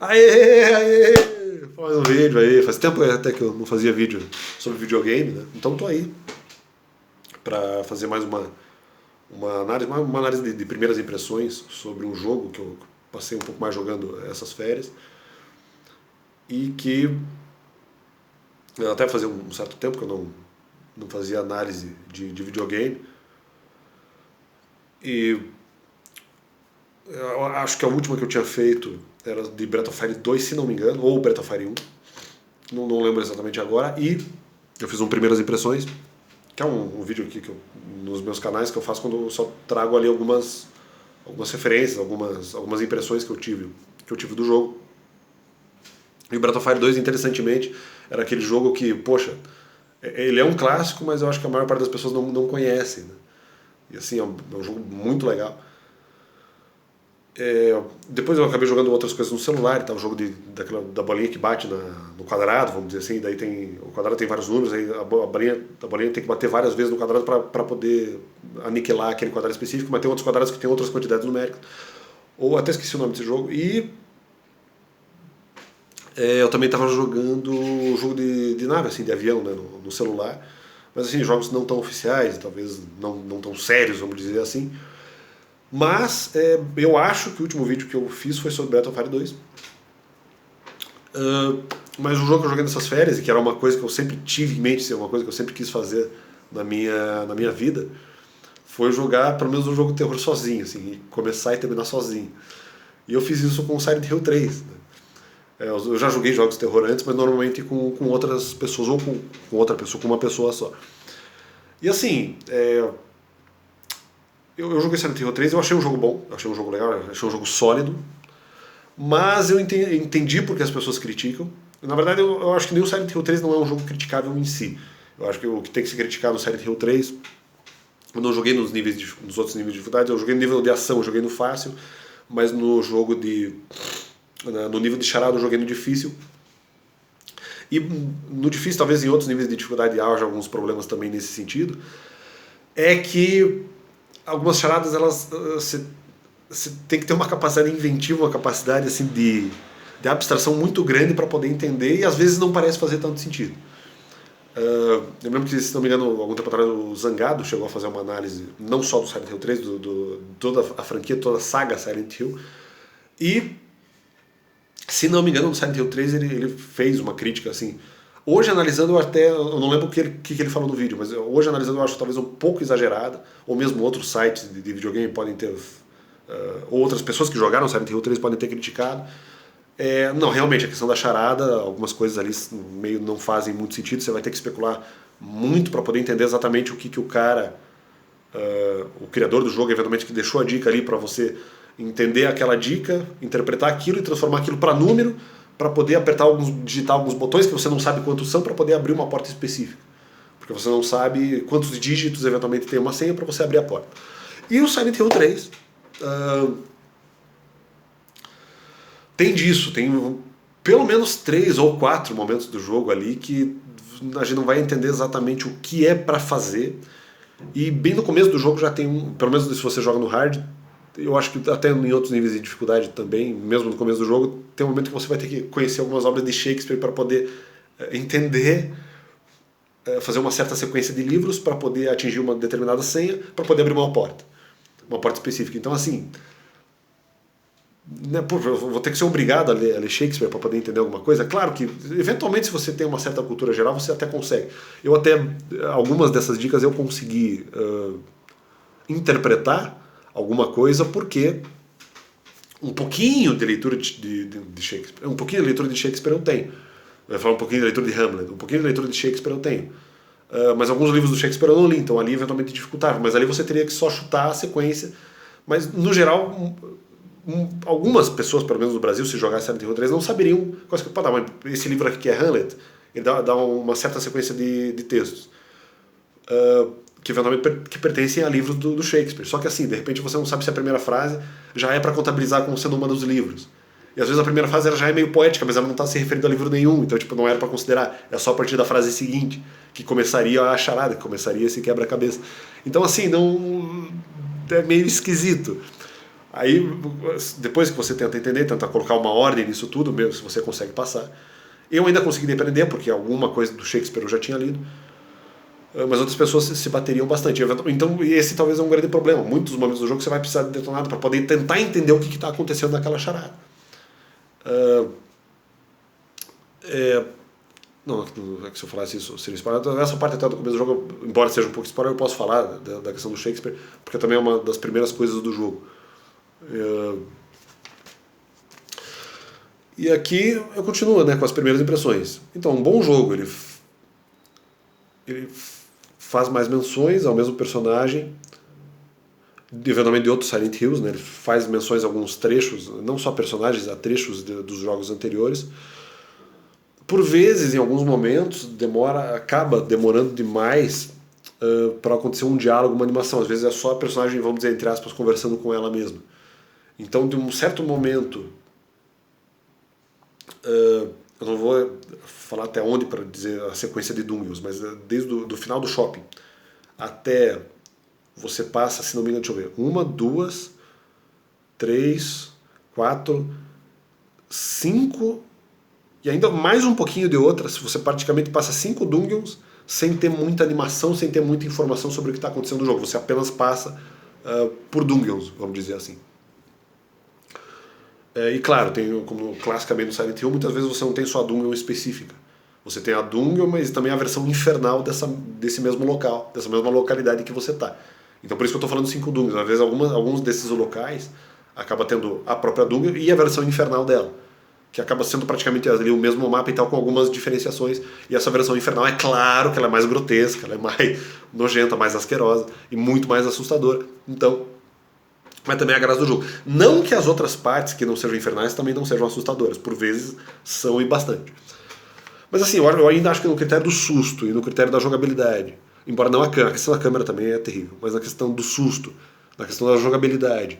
Aê, aê! Faz um vídeo aí. Faz tempo até que eu não fazia vídeo sobre videogame, né? Então tô aí pra fazer mais uma análise de primeiras impressões sobre um jogo que eu passei um pouco mais jogando essas férias e que até fazia um certo tempo que eu não fazia análise de videogame. E eu acho que a última que eu tinha feito era de Breath of Fire 2, se não me engano, ou Breath of Fire 1, não lembro exatamente agora, e eu fiz um primeiras impressões, que é um vídeo aqui nos meus canais que eu faço quando eu só trago ali algumas referências, algumas impressões que eu tive do jogo. E o Breath of Fire 2, interessantemente, era aquele jogo que, poxa, ele é um clássico, mas eu acho que a maior parte das pessoas não conhece, né? E assim, é um jogo muito legal. Depois eu acabei jogando outras coisas no celular, tá? O jogo da bolinha que bate no quadrado, vamos dizer assim, daí o quadrado tem vários números, aí a bolinha tem que bater várias vezes no quadrado para poder aniquilar aquele quadrado específico, mas tem outros quadrados que tem outras quantidades numéricas. Ou até esqueci o nome desse jogo. E eu também estava jogando jogo de nave, assim, de avião, né, no celular, mas assim, jogos não tão oficiais, talvez não tão sérios, vamos dizer assim. Mas eu acho que o último vídeo que eu fiz foi sobre Breath of Fire 2. Mas o jogo que eu joguei nessas férias, e que era uma coisa que eu sempre tive em mente, ser uma coisa que eu sempre quis fazer na minha vida, foi jogar pelo menos um jogo de terror sozinho, assim, e começar e terminar sozinho. E eu fiz isso com Silent Hill 3. Né? Eu já joguei jogos de terror antes, mas normalmente com outras pessoas, ou com outra pessoa, com uma pessoa só. E assim, eu joguei Silent Hill 3, eu achei um jogo bom, eu achei um jogo legal, eu achei um jogo sólido, mas eu entendi porque as pessoas criticam. Na verdade, eu acho que nem o Silent Hill 3 não é um jogo criticável em si. Eu acho que o que tem que se criticar no Silent Hill 3, eu não joguei nos outros níveis de dificuldade, eu joguei no nível de ação, eu joguei no fácil, mas no nível de charada eu joguei no difícil. E no difícil, talvez em outros níveis de dificuldade haja alguns problemas também nesse sentido, é que algumas charadas, elas você tem que ter uma capacidade inventiva, uma capacidade assim de abstração muito grande para poder entender, e às vezes não parece fazer tanto sentido. Eu lembro que, se não me engano, algum tempo atrás o Zangado chegou a fazer uma análise não só do Silent Hill 3, toda a franquia, toda a saga Silent Hill, e se não me engano no Silent Hill 3 ele fez uma crítica assim. Hoje analisando, eu não lembro o que ele falou no vídeo, mas hoje analisando eu acho talvez um pouco exagerada, ou mesmo outros sites de videogame podem ter, ou outras pessoas que jogaram Silent Hill 3 podem ter criticado. Não, realmente, a questão da charada, algumas coisas ali meio não fazem muito sentido, você vai ter que especular muito para poder entender exatamente o que o cara, o criador do jogo, eventualmente, que deixou a dica ali para você entender aquela dica, interpretar aquilo e transformar aquilo para número, para poder digitar alguns botões que você não sabe quantos são para poder abrir uma porta específica. Porque você não sabe quantos dígitos eventualmente tem uma senha para você abrir a porta. E o Silent Hill 3 tem disso, tem pelo menos 3 ou 4 momentos do jogo ali que a gente não vai entender exatamente o que é para fazer. E bem no começo do jogo já tem pelo menos se você joga no hard, eu acho que até em outros níveis de dificuldade também, mesmo no começo do jogo, tem um momento que você vai ter que conhecer algumas obras de Shakespeare para poder entender, fazer uma certa sequência de livros para poder atingir uma determinada senha, para poder abrir uma porta específica. Então assim, né, eu vou ter que ser obrigado a ler Shakespeare para poder entender alguma coisa. Claro que, eventualmente, se você tem uma certa cultura geral, você até consegue. Algumas dessas dicas eu consegui interpretar alguma coisa porque um pouquinho de leitura de Shakespeare, um pouquinho de leitura de Shakespeare eu tenho. Eu ia falar um pouquinho de leitura de Hamlet, um pouquinho de leitura de Shakespeare eu tenho. Mas alguns livros do Shakespeare eu não li, então ali eventualmente dificultava. Mas ali você teria que só chutar a sequência. Mas, no geral, algumas pessoas, pelo menos no Brasil, se jogasse Silent Hill 3, não saberiam quase que, mas esse livro aqui que é Hamlet, ele dá uma certa sequência de textos que eventualmente que pertencem a livros do Shakespeare. Só que assim, de repente você não sabe se a primeira frase já é para contabilizar como sendo uma dos livros. E às vezes a primeira frase ela já é meio poética, mas ela não está se referindo a livro nenhum, então tipo, não era para considerar. É só a partir da frase seguinte que começaria a charada, que começaria esse quebra-cabeça. Então assim, não é meio esquisito. Aí, depois que você tenta entender, tenta colocar uma ordem nisso tudo, mesmo se você consegue passar. Eu ainda consegui aprender, porque alguma coisa do Shakespeare eu já tinha lido, mas outras pessoas se bateriam bastante. Então, esse talvez é um grande problema. Muitos momentos do jogo você vai precisar de detonado para poder tentar entender o que está acontecendo naquela charada. Não, é que se eu falasse isso seria spoiler. Essa parte até do começo do jogo, embora seja um pouco spoiler, eu posso falar da questão do Shakespeare, porque também é uma das primeiras coisas do jogo. E aqui eu continuo, né, com as primeiras impressões. Então, um bom jogo, ele faz mais menções ao mesmo personagem, eventualmente de outros Silent Hills, né? Ele faz menções a alguns trechos, não só personagens, a trechos dos jogos anteriores. Por vezes, em alguns momentos, acaba demorando demais para acontecer um diálogo, uma animação. Às vezes é só a personagem, vamos dizer, entre aspas, conversando com ela mesma. Então, de um certo momento, eu não vou falar até onde para dizer a sequência de Dunghios, mas desde o final do shopping até você passa, se não me engano, deixa eu ver, 1, 2, 3, 4, 5 e ainda mais um pouquinho de outras. Você praticamente passa 5 Dungeons sem ter muita animação, sem ter muita informação sobre o que está acontecendo no jogo. Você apenas passa por Dungeons, vamos dizer assim. E claro, tem, como classicamente no Silent Hill, muitas vezes você não tem só a Dungeon específica. Você tem a Dungeon, mas também a versão infernal desse mesmo local, dessa mesma localidade que você está. Então por isso que eu estou falando 5 Dungeons. Às vezes alguns desses locais acaba tendo a própria Dungeon e a versão infernal dela, que acaba sendo praticamente ali o mesmo mapa e tal, com algumas diferenciações. E essa versão infernal, é claro que ela é mais grotesca, ela é mais nojenta, mais asquerosa e muito mais assustadora. Então, mas também é a graça do jogo. Não que as outras partes que não sejam infernais também não sejam assustadoras. Por vezes são e bastante. Mas assim, eu ainda acho que no critério do susto e no critério da jogabilidade, embora não a questão da câmera também é terrível, mas na questão do susto, na questão da jogabilidade,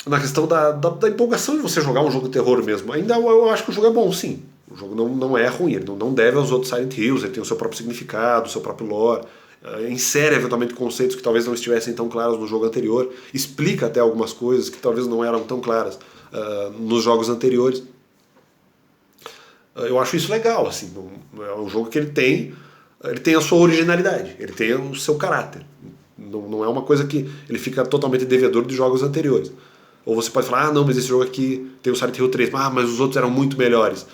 na questão da empolgação de você jogar um jogo de terror mesmo, ainda eu acho que o jogo é bom, sim. O jogo não é ruim, ele não deve aos outros Silent Hills, ele tem o seu próprio significado, o seu próprio lore, insere eventualmente conceitos que talvez não estivessem tão claros no jogo anterior, explica até algumas coisas que talvez não eram tão claras nos jogos anteriores. Eu acho isso legal, assim, é um jogo que ele tem a sua originalidade, ele tem o seu caráter. Não é uma coisa que ele fica totalmente devedor de jogos anteriores. Ou você pode falar, não, mas esse jogo aqui tem o Silent Hill 3, mas os outros eram muito melhores.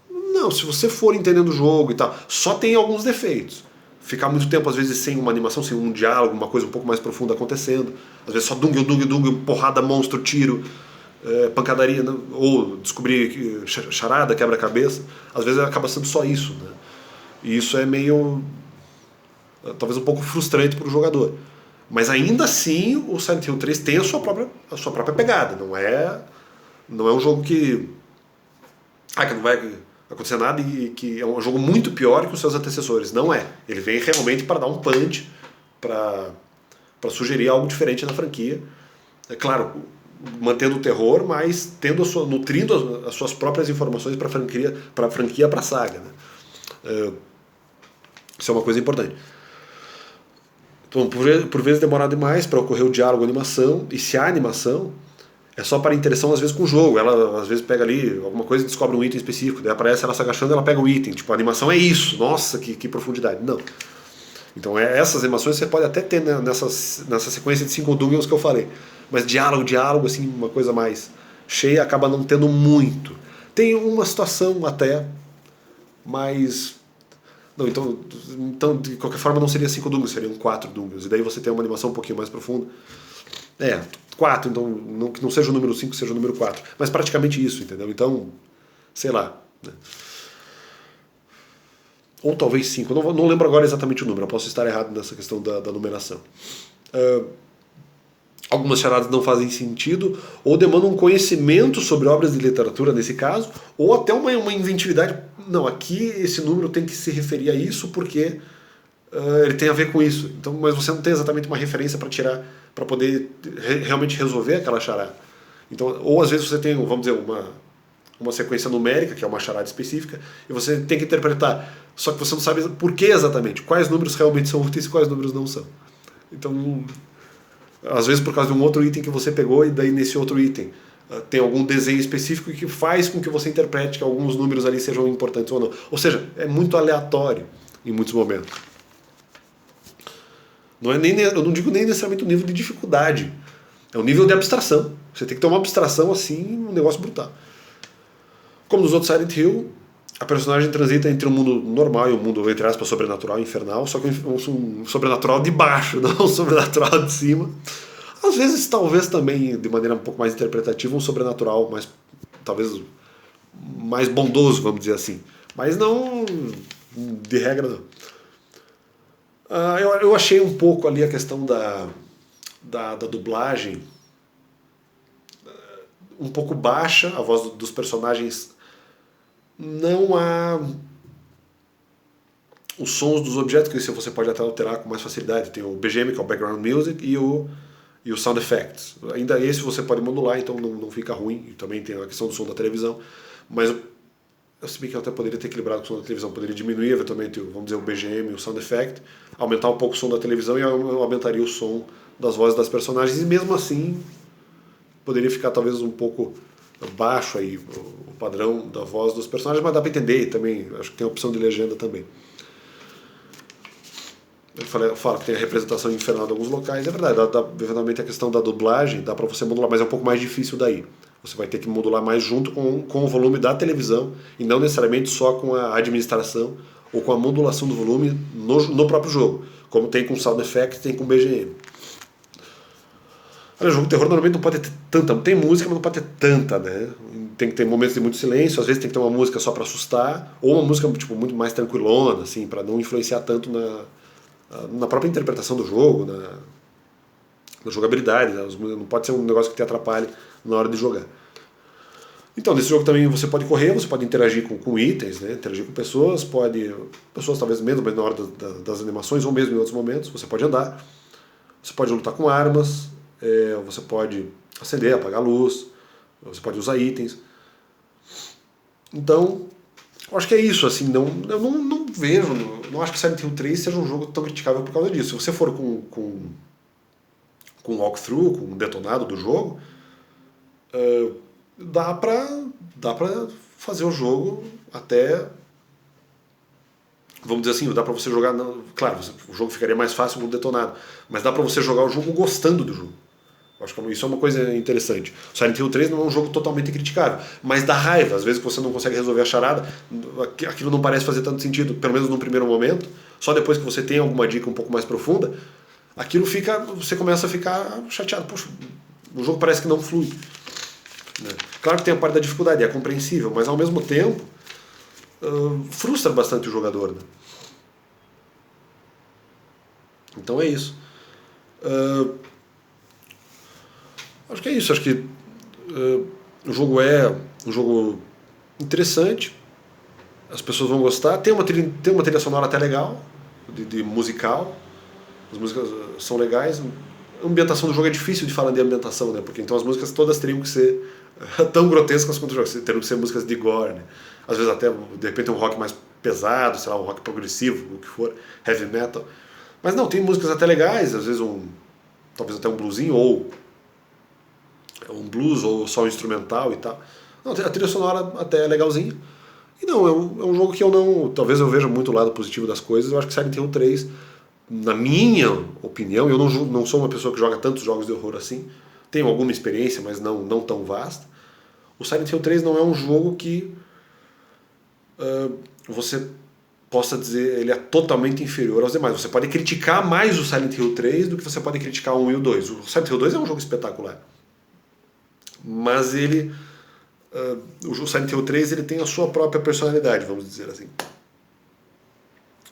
Não, se você for entendendo o jogo e tal, só tem alguns defeitos. Ficar muito tempo, às vezes, sem uma animação, sem um diálogo, uma coisa um pouco mais profunda acontecendo. Às vezes só dung, porrada, monstro, tiro, pancadaria, né? Ou descobrir charada, quebra-cabeça. Às vezes acaba sendo só isso, né? E isso é meio, talvez um pouco frustrante para o jogador. Mas ainda assim, o Silent Hill 3 tem a sua própria pegada. Não é um jogo que não vai acontecer nada e que é um jogo muito pior que os seus antecessores. Não é. Ele vem realmente para dar um punch, para sugerir algo diferente na franquia. É claro, mantendo o terror, mas nutrindo as suas próprias informações para a franquia, para a saga. Né? Isso é uma coisa importante. Então, por vezes demorar demais para ocorrer o diálogo, a animação, e se há animação, é só para interação às vezes com o jogo. Ela às vezes pega ali alguma coisa e descobre um item específico, daí aparece ela se agachando e ela pega o item. Tipo, a animação é isso, nossa, que profundidade. Não. Então essas animações você pode até ter nessa sequência de 5 Dungeons que eu falei. Mas diálogo, assim, uma coisa mais cheia, acaba não tendo muito. Tem uma situação até, mas... Não, então, de qualquer forma, não seria 5 Dungeons, seriam 4 Dungeons. E daí você tem uma animação um pouquinho mais profunda. 4, então, que não seja o número 5, seja o número 4. Mas praticamente isso, entendeu? Então, sei lá. Né? Ou talvez 5, não lembro agora exatamente o número, eu posso estar errado nessa questão da numeração. Algumas charadas não fazem sentido, ou demandam um conhecimento sobre obras de literatura, nesse caso, ou até uma inventividade. Não, aqui esse número tem que se referir a isso porque ele tem a ver com isso. Então, mas você não tem exatamente uma referência para tirar, para poder realmente resolver aquela charada. Então, ou às vezes você tem, vamos dizer, uma sequência numérica, que é uma charada específica, e você tem que interpretar, só que você não sabe por que exatamente, quais números realmente são úteis e quais números não são. Então, Às vezes por causa de um outro item que você pegou e daí nesse outro item tem algum desenho específico que faz com que você interprete que alguns números ali sejam importantes ou não. Ou seja, é muito aleatório em muitos momentos. Não é nem, eu não digo nem necessariamente o nível de dificuldade, é o nível de abstração. Você tem que ter uma abstração assim, um negócio brutal. Como nos outros Silent Hill, a personagem transita entre um mundo normal e um mundo, entre aspas, sobrenatural, infernal, só que um sobrenatural de baixo, não um sobrenatural de cima. Às vezes, talvez também, de maneira um pouco mais interpretativa, um sobrenatural mais, talvez, mais bondoso, vamos dizer assim. Mas não, de regra, não. Eu achei um pouco ali a questão da dublagem um pouco baixa, a voz dos personagens. Não há os sons dos objetos, que você pode até alterar com mais facilidade. Tem o BGM, que é o Background Music, e o Sound Effects. Ainda esse você pode modular, então não fica ruim. E também tem a questão do som da televisão. Mas eu sei que eu até poderia ter equilibrado com o som da televisão. Poderia diminuir eventualmente, vamos dizer, o BGM e o Sound Effect, aumentar um pouco o som da televisão e eu aumentaria o som das vozes das personagens. E mesmo assim, poderia ficar talvez um pouco baixo aí o padrão da voz dos personagens, mas dá para entender também. Acho que tem a opção de legenda também. Eu falo que tem a representação infernal de alguns locais, é verdade, eventualmente a questão da dublagem dá para você modular, mas é um pouco mais difícil daí. Você vai ter que modular mais junto com o volume da televisão e não necessariamente só com a administração ou com a modulação do volume no próprio jogo, como tem com Sound Effects, tem com BGM. Olha, o jogo de terror normalmente não pode ter tanta, tem música, mas não pode ter tanta, né? Tem que ter momentos de muito silêncio, às vezes tem que ter uma música só para assustar, ou uma música tipo, muito mais tranquilona, assim, para não influenciar tanto na própria interpretação do jogo, na jogabilidade, né? Não pode ser um negócio que te atrapalhe na hora de jogar. Então, nesse jogo também você pode correr, você pode interagir com itens, né? Interagir com pessoas, pessoas talvez menos, mas na hora das animações, ou mesmo em outros momentos, você pode andar, você pode lutar com armas, você pode acender, apagar a luz, você pode usar itens. Então, eu acho que é isso, assim, eu não vejo, não acho que Silent Hill 3 seja um jogo tão criticável por causa disso. Se você for com walkthrough, com um detonado do jogo, dá pra fazer o jogo até, vamos dizer assim, dá pra você jogar, claro, o jogo ficaria mais fácil com o detonado, mas dá pra você jogar o jogo gostando do jogo. Acho que isso é uma coisa interessante. O Silent Hill 3 não é um jogo totalmente criticável, mas dá raiva. Às vezes que você não consegue resolver a charada, aquilo não parece fazer tanto sentido, pelo menos no primeiro momento. Só depois que você tem alguma dica um pouco mais profunda, você começa a ficar chateado. Poxa, o jogo parece que não flui. Claro que tem a parte da dificuldade, é compreensível, mas ao mesmo tempo frustra bastante o jogador. Né? Então é isso. Acho que é isso, acho que o jogo é um jogo interessante, as pessoas vão gostar, tem uma trilha sonora até legal, de musical, as músicas são legais, a ambientação do jogo é difícil de falar de ambientação, né, porque então as músicas todas teriam que ser tão grotescas quanto o jogo, teriam que ser músicas de gore, né, às vezes até de repente um rock mais pesado, sei lá, um rock progressivo, o que for, heavy metal, mas não, tem músicas até legais, às vezes talvez até um bluesinho ou um blues ou só um instrumental e tal. Não, a trilha sonora até é legalzinha. E não, é um jogo que eu não... Talvez eu veja muito o lado positivo das coisas. Eu acho que Silent Hill 3, na minha opinião, eu não sou uma pessoa que joga tantos jogos de horror assim. Tenho alguma experiência, mas não tão vasta. O Silent Hill 3 não é um jogo que você possa dizer ele é totalmente inferior aos demais. Você pode criticar mais o Silent Hill 3 do que você pode criticar o 1 e o 2. O Silent Hill 2 é um jogo espetacular. Mas o Silent Hill 3 ele tem a sua própria personalidade, vamos dizer assim.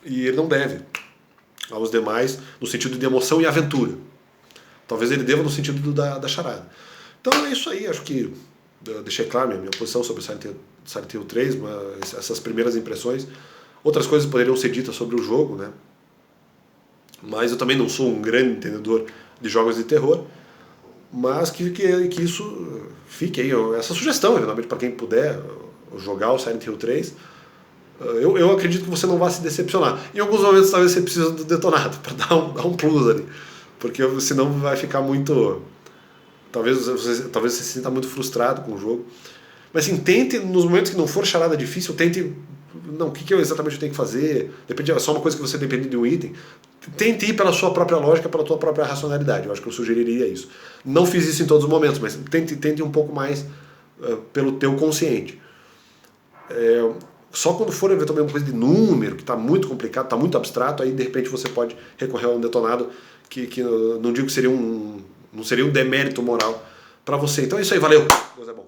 E ele não deve aos demais no sentido de emoção e aventura. Talvez ele deva no sentido da charada. Então é isso aí, acho que eu deixei claro minha posição sobre o Silent Hill 3, essas primeiras impressões. Outras coisas poderiam ser ditas sobre o jogo, né? Mas eu também não sou um grande entendedor de jogos de terror. Mas que isso fique aí, essa sugestão, eventualmente, para quem puder jogar o Silent Hill 3. Eu acredito que você não vai se decepcionar. Em alguns momentos talvez você precise do detonado, para dar um plus ali. Porque senão vai ficar muito... Talvez você se sinta muito frustrado com o jogo. Mas assim, tente, nos momentos que não for charada difícil, tente... Não, o que eu exatamente tenho que fazer? Depende, é só uma coisa que você depende de um item. Tente ir pela sua própria lógica, pela sua própria racionalidade. Eu acho que eu sugeriria isso. Não fiz isso em todos os momentos, mas tente um pouco mais pelo teu consciente. Só quando for eventualmente uma coisa de número, que está muito complicado, está muito abstrato, aí de repente você pode recorrer a um detonado que não digo que seria não seria um demérito moral para você. Então é isso aí, valeu! Deus é bom.